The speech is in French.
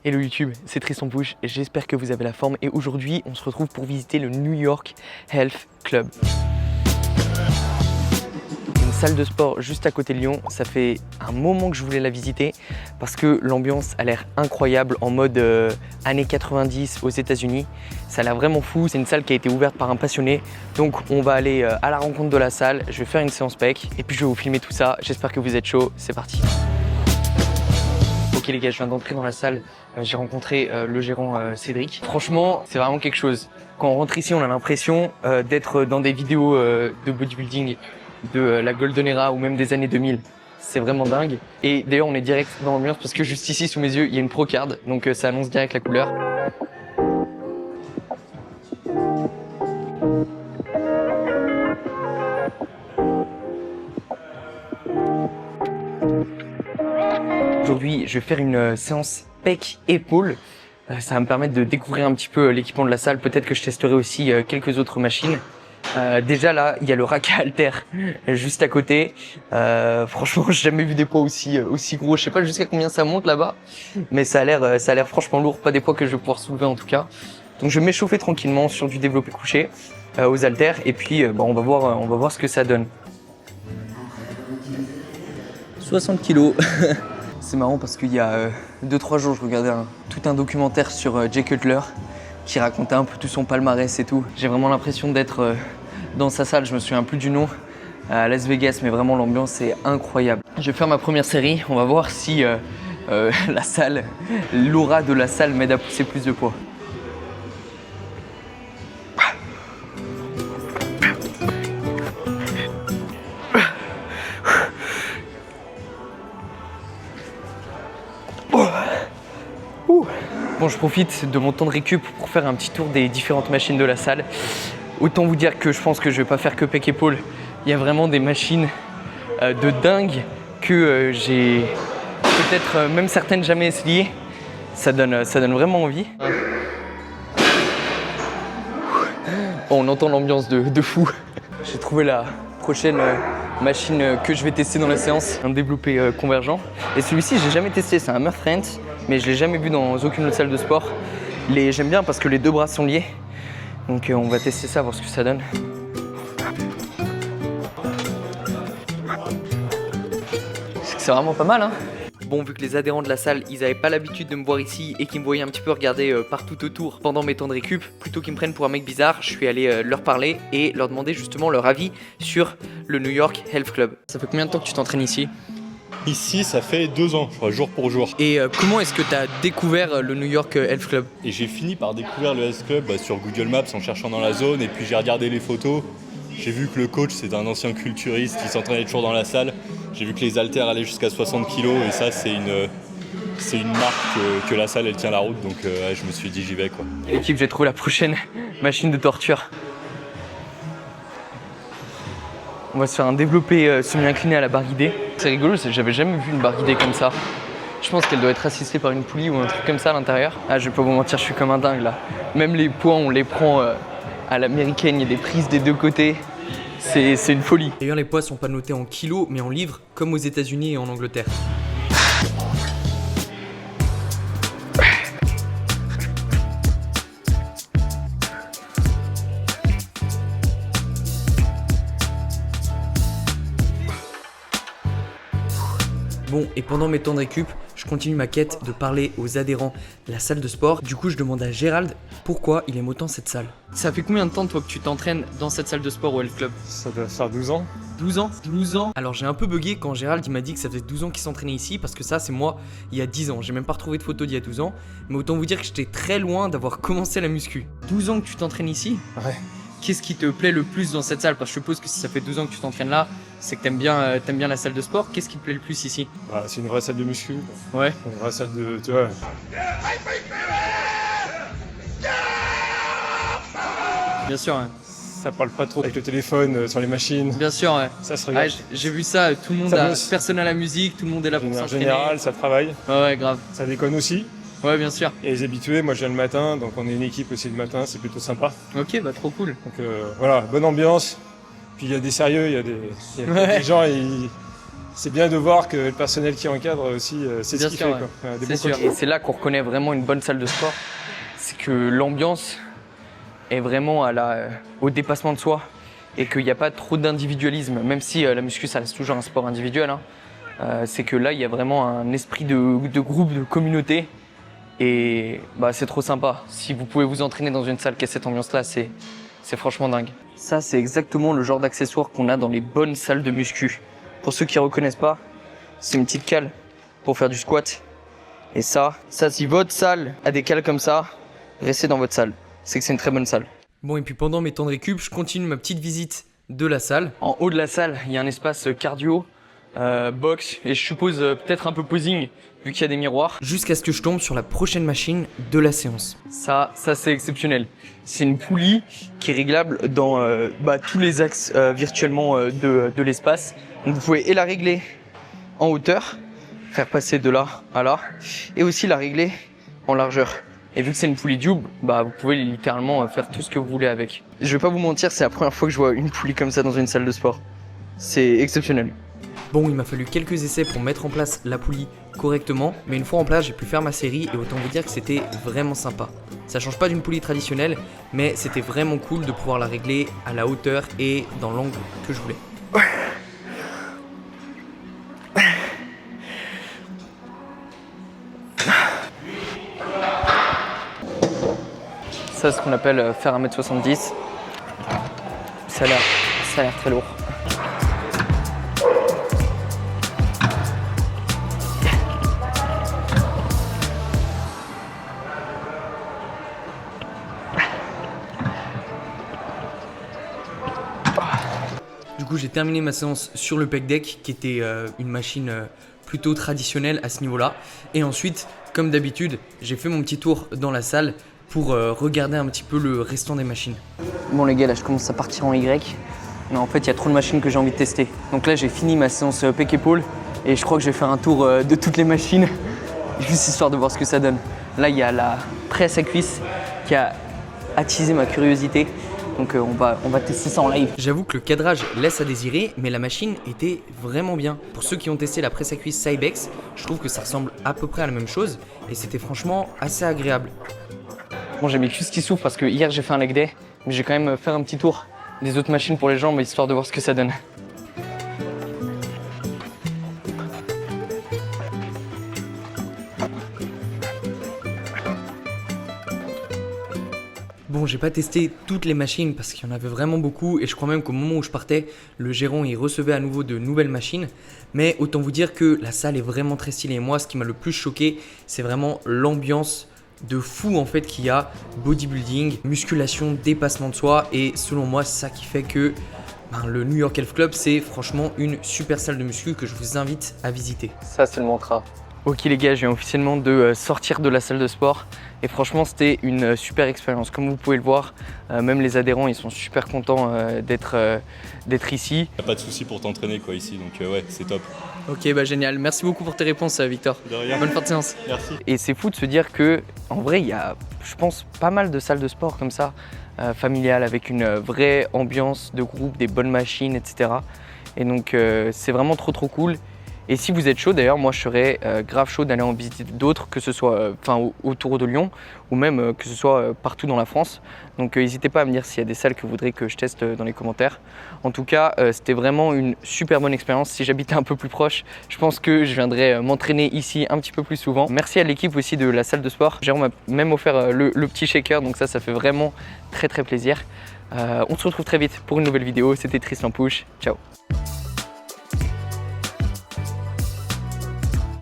Hello YouTube, c'est Tristan Pouche et j'espère que vous avez la forme et aujourd'hui on se retrouve pour visiter le New York Health Club. Une salle de sport juste à côté de Lyon, ça fait un moment que je voulais la visiter parce que l'ambiance a l'air incroyable en mode années 90 aux États-Unis. Ça a l'air vraiment fou, c'est une salle qui a été ouverte par un passionné. Donc on va aller à la rencontre de la salle, je vais faire une séance pec et puis je vais vous filmer tout ça. J'espère que vous êtes chaud, c'est parti. Ok les gars, je viens d'entrer dans la salle, j'ai rencontré le gérant Cédric. Franchement, c'est vraiment quelque chose. Quand on rentre ici, on a l'impression d'être dans des vidéos de bodybuilding de la Golden Era ou même des années 2000. C'est vraiment dingue. Et d'ailleurs, on est direct dans l'ambiance parce que juste ici, sous mes yeux, il y a une Pro Card. Donc ça annonce direct la couleur. Aujourd'hui, je vais faire une séance pec-épaule. Ça va me permettre de découvrir un petit peu l'équipement de la salle. Peut-être que je testerai aussi quelques autres machines. Déjà là, il y a le rack à haltères juste à côté. Franchement, j'ai jamais vu des poids aussi gros. Je sais pas jusqu'à combien ça monte là-bas, mais ça a l'air franchement lourd. Pas des poids que je vais pouvoir soulever en tout cas. Donc je vais m'échauffer tranquillement sur du développé couché aux haltères et puis on va voir ce que ça donne. 60 kilos. C'est marrant parce qu'il y a 2-3 jours, je regardais tout un documentaire sur Jay Cutler qui racontait un peu tout son palmarès et tout. J'ai vraiment l'impression d'être dans sa salle, je me souviens plus du nom, à Las Vegas, mais vraiment l'ambiance est incroyable. Je vais faire ma première série, on va voir si la salle, l'aura de la salle m'aide à pousser plus de poids. Bon, je profite de mon temps de récup pour faire un petit tour des différentes machines de la salle. Autant vous dire que je pense que je vais pas faire que pec épaule. Il y a vraiment des machines de dingue que j'ai peut-être même certaines jamais essayées. Ça donne vraiment envie. Bon, on entend l'ambiance de fou. J'ai trouvé la prochaine machine que je vais tester dans la séance, un développé convergent. Et celui-ci, j'ai jamais testé, c'est un Murphrent, mais je l'ai jamais vu dans aucune autre salle de sport. J'aime bien parce que les deux bras sont liés. Donc on va tester ça, voir ce que ça donne. C'est vraiment pas mal, hein. Bon, vu que les adhérents de la salle, ils avaient pas l'habitude de me voir ici et qu'ils me voyaient un petit peu regarder partout autour pendant mes temps de récup, plutôt qu'ils me prennent pour un mec bizarre, je suis allé leur parler et leur demander justement leur avis sur le New York Health Club. Ça fait combien de temps que tu t'entraînes ici ? Ici, ça fait 2 ans, je crois, jour pour jour. Et comment est-ce que tu as découvert le New York Health Club ? Et j'ai fini par découvrir le Health Club sur Google Maps en cherchant dans la zone, et puis j'ai regardé les photos. J'ai vu que le coach, c'est un ancien culturiste qui s'entraînait toujours dans la salle. J'ai vu que les haltères allaient jusqu'à 60 kg, et ça, c'est une marque que la salle, elle tient la route, donc je me suis dit, j'y vais, quoi. L'équipe, j'ai trouvé la prochaine machine de torture. On va se faire un développé semi-incliné à la barre guidée. C'est rigolo, j'avais jamais vu une barre guidée comme ça. Je pense qu'elle doit être assistée par une poulie ou un truc comme ça à l'intérieur. Ah, je vais pas vous mentir, je suis comme un dingue là. Même les poids, on les prend à l'américaine, il y a des prises des deux côtés. C'est une folie. D'ailleurs, les poids sont pas notés en kilos, mais en livres, comme aux États-Unis et en Angleterre. Bon, et pendant mes temps de récup, je continue ma quête de parler aux adhérents de la salle de sport. Du coup, je demande à Gérald pourquoi il aime autant cette salle. Ça fait combien de temps, toi, que tu t'entraînes dans cette salle de sport au Health Club ? Ça doit faire 12 ans. 12 ans ? 12 ans. Alors, j'ai un peu bugué quand Gérald il m'a dit que ça faisait 12 ans qu'il s'entraînait ici, parce que ça, c'est moi il y a 10 ans. J'ai même pas retrouvé de photo d'il y a 12 ans. Mais autant vous dire que j'étais très loin d'avoir commencé la muscu. 12 ans que tu t'entraînes ici ? Ouais. Qu'est-ce qui te plaît le plus dans cette salle ? Parce que je suppose que si ça fait 12 ans que tu t'entraînes là, c'est que t'aimes bien la salle de sport. Qu'est-ce qui te plaît le plus ici ? Bah, c'est une vraie salle de muscu. Quoi. Ouais. Une vraie salle de. Tu vois. Bien sûr, ouais. Ça parle pas trop avec le téléphone sur les machines. Bien sûr, ouais. Ça se Ouais, regarde. j'ai vu ça, tout le monde Ça a, bosse. personne à la musique, tout le monde est là De pour manière s'entraîner. générale, ça travaille. Ouais, grave. Ça déconne aussi. Ouais, bien sûr. Et les habitués, moi je viens le matin, donc on est une équipe aussi le matin, c'est plutôt sympa. Ok, bah trop cool. Donc voilà, bonne ambiance. Puis il y a des sérieux, il y a Ouais. des gens, c'est bien de voir que le personnel qui encadre aussi, c'est ce Bien qu'il sûr, fait. ouais. Quoi. Des C'est bons sûr. coachs. Et c'est là qu'on reconnaît vraiment une bonne salle de sport. C'est que l'ambiance est vraiment au dépassement de soi et qu'il n'y a pas trop d'individualisme, même si la muscu, ça reste toujours un sport individuel. C'est que là, il y a vraiment un esprit de groupe, de communauté. Et c'est trop sympa. Si vous pouvez vous entraîner dans une salle qui a cette ambiance-là, c'est franchement dingue. Ça, c'est exactement le genre d'accessoire qu'on a dans les bonnes salles de muscu. Pour ceux qui ne reconnaissent pas, c'est une petite cale pour faire du squat. Et ça, si votre salle a des cales comme ça, restez dans votre salle. C'est que c'est une très bonne salle. Bon, et puis pendant mes temps de récup, je continue ma petite visite de la salle. En haut de la salle, il y a un espace cardio, box et je suppose peut-être un peu posing vu qu'il y a des miroirs. Jusqu'à ce que je tombe sur la prochaine machine de la séance. Ça c'est exceptionnel. C'est une poulie qui est réglable dans tous les axes virtuellement de l'espace. Donc vous pouvez la régler en hauteur, faire passer de là à là, et aussi la régler en largeur. Et vu que c'est une poulie double, vous pouvez littéralement faire tout ce que vous voulez avec. Je vais pas vous mentir, c'est la première fois que je vois une poulie comme ça dans une salle de sport. C'est exceptionnel. Bon, il m'a fallu quelques essais pour mettre en place la poulie correctement, mais une fois en place, j'ai pu faire ma série et autant vous dire que c'était vraiment sympa. Ça change pas d'une poulie traditionnelle, mais c'était vraiment cool de pouvoir la régler à la hauteur et dans l'angle que je voulais. Ça, c'est ce qu'on appelle faire 1m70. Ça a l'air très lourd. Du coup, j'ai terminé ma séance sur le pec deck, qui était une machine plutôt traditionnelle à ce niveau-là. Et ensuite, comme d'habitude, j'ai fait mon petit tour dans la salle pour regarder un petit peu le restant des machines. Bon les gars, là je commence à partir en Y, mais en fait il y a trop de machines que j'ai envie de tester. Donc là j'ai fini ma séance pec épaule et je crois que je vais faire un tour de toutes les machines, juste histoire de voir ce que ça donne. Là il y a la presse à cuisse qui a attisé ma curiosité, donc on va tester ça en live. J'avoue que le cadrage laisse à désirer, mais la machine était vraiment bien. Pour ceux qui ont testé la presse à cuisse Cybex, je trouve que ça ressemble à peu près à la même chose et c'était franchement assez agréable. Bon, j'ai mes cuisses qui souffrent parce que hier j'ai fait un leg day, mais j'ai quand même fait un petit tour des autres machines pour les jambes histoire de voir ce que ça donne. Bon, j'ai pas testé toutes les machines parce qu'il y en avait vraiment beaucoup et je crois même qu'au moment où je partais, le gérant il recevait à nouveau de nouvelles machines. Mais autant vous dire que la salle est vraiment très stylée et moi ce qui m'a le plus choqué, c'est vraiment l'ambiance de fou en fait qu'il y a, bodybuilding, musculation, dépassement de soi et selon moi c'est ça qui fait que le New York Health Club c'est franchement une super salle de muscu que je vous invite à visiter. Ça c'est le mantra. Ok les gars, je viens officiellement de sortir de la salle de sport et franchement c'était une super expérience. Comme vous pouvez le voir, même les adhérents ils sont super contents d'être ici. Y'a pas de souci pour t'entraîner quoi ici, donc ouais c'est top. Ok génial, merci beaucoup pour tes réponses Victor. De rien. Bonne fin de séance. Merci. Et c'est fou de se dire que en vrai il y a je pense pas mal de salles de sport comme ça, familiales avec une vraie ambiance de groupe, des bonnes machines etc. Et donc c'est vraiment trop cool. Et si vous êtes chaud d'ailleurs, moi je serais grave chaud d'aller en visiter d'autres, que ce soit autour de Lyon ou même que ce soit partout dans la France. Donc n'hésitez pas à me dire s'il y a des salles que vous voudrez que je teste dans les commentaires. En tout cas, c'était vraiment une super bonne expérience. Si j'habitais un peu plus proche, je pense que je viendrais m'entraîner ici un petit peu plus souvent. Merci à l'équipe aussi de la salle de sport. Jérôme m'a même offert le petit shaker, donc ça fait vraiment très plaisir. On se retrouve très vite pour une nouvelle vidéo. C'était Tristan Pouche, ciao.